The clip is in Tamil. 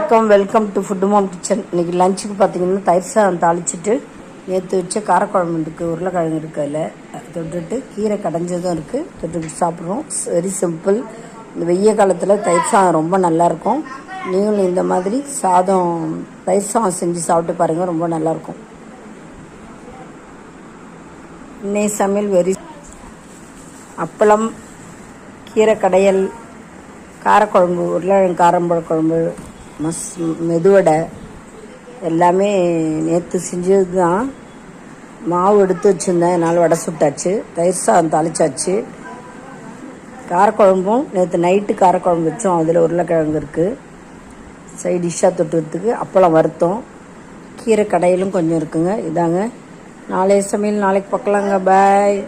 வணக்கம், welcome to food mom kitchen. இன்றைக்கி லஞ்சுக்கு பார்த்தீங்கன்னா தயிர் சாதம் தாளிச்சிட்டு நேற்று வச்ச காரக்குழம்பு இருக்குது, உருளைக்கிழங்கு இருக்குது, அதில் தொட்டுட்டு கீரை கடைஞ்சதும் இருக்குது, தொட்டுட்டு சாப்பிட்றோம். Very simple. இந்த வெய்ய காலத்தில் தயிர் சாதம் ரொம்ப நல்லாயிருக்கும். நீங்களும் இந்த மாதிரி தயிர் சாதம் செஞ்சு சாப்பிட்டு பாருங்கள், ரொம்ப நல்லாயிருக்கும். இன்னைய சமையல் அப்பளம், கீரை கடையல், காரக்குழம்பு, உருளைக்கிழங்கு காரம்பழ குழம்பு, மெதுவடை எல்லாமே நேற்று செஞ்சது தான். மாவு எடுத்து வச்சுருந்தேன், அதனால் வடை சுட்டாச்சு. தயிர் சாதம் தாளிச்சாச்சு. காரக்குழம்பும் நேற்று நைட்டு காரக்குழம்பு வச்சோம், அதில் உருளைக்கிழங்கு இருக்குது. சைட் டிஷ்ஷாக தொட்டுறதுக்கு அப்பளம் வறுத்தோம். கீரை கடையிலும் கொஞ்சம் இருக்குங்க. இதாங்க நாளைய சமையல். நாளைக்கு பார்க்கலாங்க. பாய்.